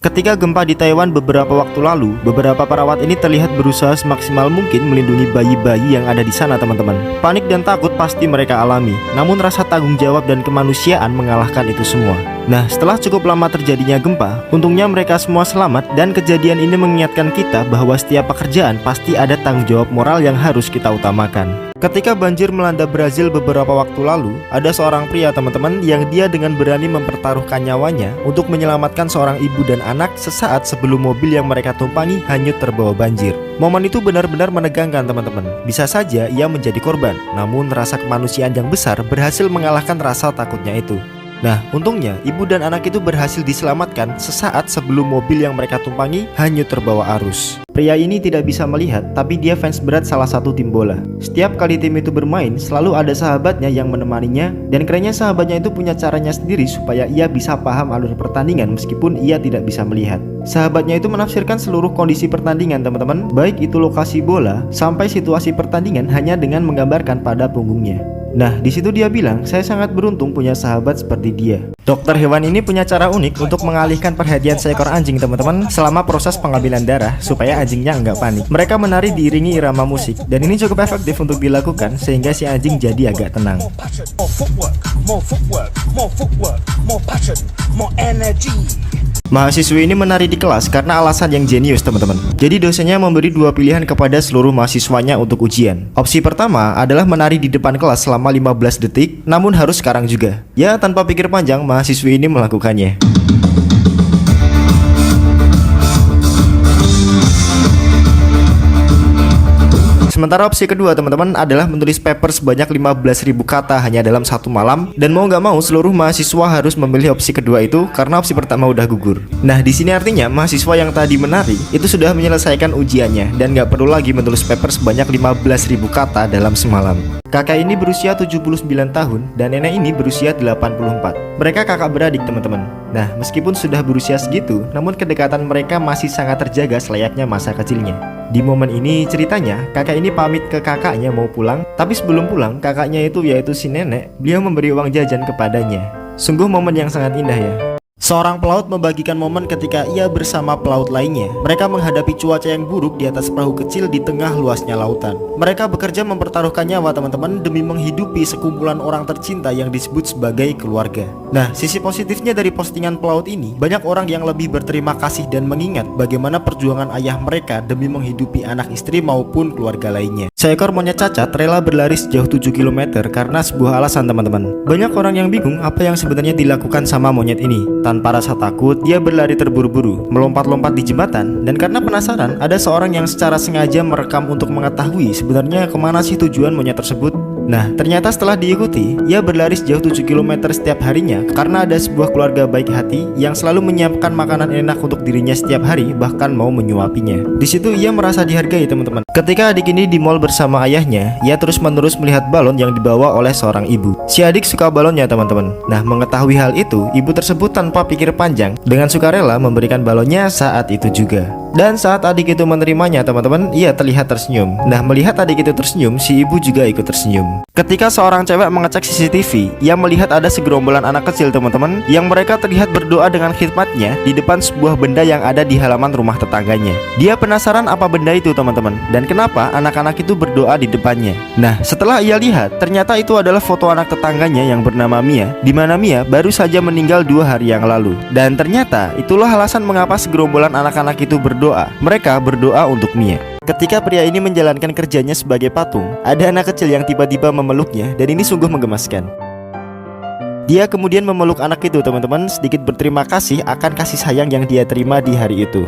Ketika gempa di Taiwan beberapa waktu lalu, beberapa perawat ini terlihat berusaha semaksimal mungkin melindungi bayi-bayi yang ada di sana, teman-teman. Panik dan takut pasti mereka alami, namun rasa tanggung jawab dan kemanusiaan mengalahkan itu semua. Nah, setelah cukup lama terjadinya gempa, untungnya mereka semua selamat, dan kejadian ini mengingatkan kita bahwa setiap pekerjaan pasti ada tanggung jawab moral yang harus kita utamakan. Ketika banjir melanda Brazil beberapa waktu lalu, ada seorang pria, teman-teman, yang dia dengan berani mempertaruhkan nyawanya untuk menyelamatkan seorang ibu dan anak sesaat sebelum mobil yang mereka tumpangi hanyut terbawa banjir. Momen itu benar-benar menegangkan, teman-teman. Bisa saja ia menjadi korban, namun rasa kemanusiaan yang besar berhasil mengalahkan rasa takutnya itu. Nah, untungnya ibu dan anak itu berhasil diselamatkan sesaat sebelum mobil yang mereka tumpangi hanyut terbawa arus. Pria ini tidak bisa melihat, tapi dia fans berat salah satu tim bola. Setiap kali tim itu bermain, selalu ada sahabatnya yang menemaninya, dan kerennya sahabatnya itu punya caranya sendiri supaya ia bisa paham alur pertandingan meskipun ia tidak bisa melihat. Sahabatnya itu menafsirkan seluruh kondisi pertandingan, teman-teman, baik itu lokasi bola sampai situasi pertandingan hanya dengan menggambarkan pada punggungnya. Nah, di situ dia bilang, saya sangat beruntung punya sahabat seperti dia. Dokter hewan ini punya cara unik untuk mengalihkan perhatian seekor anjing, teman-teman, selama proses pengambilan darah supaya anjingnya nggak panik. Mereka menari diiringi irama musik, dan ini cukup efektif untuk dilakukan sehingga si anjing jadi agak tenang. Mahasiswi ini menari di kelas karena alasan yang jenius, teman-teman. Jadi dosennya memberi dua pilihan kepada seluruh mahasiswanya untuk ujian. Opsi pertama adalah menari di depan kelas selama 15 detik, namun harus sekarang juga. Ya, tanpa pikir panjang, mahasiswi ini melakukannya. Sementara opsi kedua, teman-teman, adalah menulis paper sebanyak 15.000 kata hanya dalam satu malam. Dan mau nggak mau seluruh mahasiswa harus memilih opsi kedua itu karena opsi pertama udah gugur. Nah, di sini artinya mahasiswa yang tadi menari itu sudah menyelesaikan ujiannya dan nggak perlu lagi menulis paper sebanyak 15.000 kata dalam semalam. Kakak ini berusia 79 tahun dan nenek ini berusia 84. Mereka kakak beradik, teman-teman. Nah, meskipun sudah berusia segitu, namun kedekatan mereka masih sangat terjaga selayaknya masa kecilnya. Di momen ini ceritanya, kakak ini pamit ke kakaknya mau pulang, tapi sebelum pulang, kakaknya itu yaitu si nenek, beliau memberi uang jajan kepadanya. Sungguh momen yang sangat indah ya. Seorang pelaut membagikan momen ketika ia bersama pelaut lainnya. Mereka menghadapi cuaca yang buruk di atas perahu kecil di tengah luasnya lautan. Mereka bekerja mempertaruhkan nyawa, teman-teman, demi menghidupi sekumpulan orang tercinta yang disebut sebagai keluarga. Nah, sisi positifnya dari postingan pelaut ini, banyak orang yang lebih berterima kasih dan mengingat bagaimana perjuangan ayah mereka demi menghidupi anak istri maupun keluarga lainnya. Seekor monyet cacat rela berlari sejauh 7 km karena sebuah alasan, teman-teman. Banyak orang yang bingung apa yang sebenarnya dilakukan sama monyet ini. Tanpa rasa takut, dia berlari terburu-buru, melompat-lompat di jembatan, dan karena penasaran, ada seorang yang secara sengaja merekam untuk mengetahui sebenarnya kemana sih tujuan monyet tersebut. Nah, ternyata setelah diikuti, ia berlari sejauh 7 km setiap harinya karena ada sebuah keluarga baik hati yang selalu menyiapkan makanan enak untuk dirinya setiap hari, bahkan mau menyuapinya. Di situ ia merasa dihargai, teman-teman. Ketika adik ini di mall bersama ayahnya, ia terus-menerus melihat balon yang dibawa oleh seorang ibu. Si adik suka balonnya, teman-teman. Nah, mengetahui hal itu, ibu tersebut tanpa pikir panjang dengan sukarela memberikan balonnya saat itu juga. Dan saat adik itu menerimanya, teman-teman, ia terlihat tersenyum. Nah, melihat adik itu tersenyum, si ibu juga ikut tersenyum. Ketika seorang cewek mengecek CCTV, ia melihat ada segerombolan anak kecil, teman-teman, yang mereka terlihat berdoa dengan khidmatnya di depan sebuah benda yang ada di halaman rumah tetangganya. Dia penasaran apa benda itu, teman-teman, dan kenapa anak-anak itu berdoa di depannya. Nah, setelah ia lihat, ternyata itu adalah foto anak tetangganya yang bernama Mia, di mana Mia baru saja meninggal 2 hari yang lalu. Dan ternyata itulah alasan mengapa segerombolan anak-anak itu berdoa. Mereka berdoa untuk Mia. Ketika pria ini menjalankan kerjanya sebagai patung, ada anak kecil yang tiba-tiba memeluknya, dan ini sungguh menggemaskan. Dia kemudian memeluk anak itu, teman-teman, sedikit berterima kasih akan kasih sayang yang dia terima di hari itu.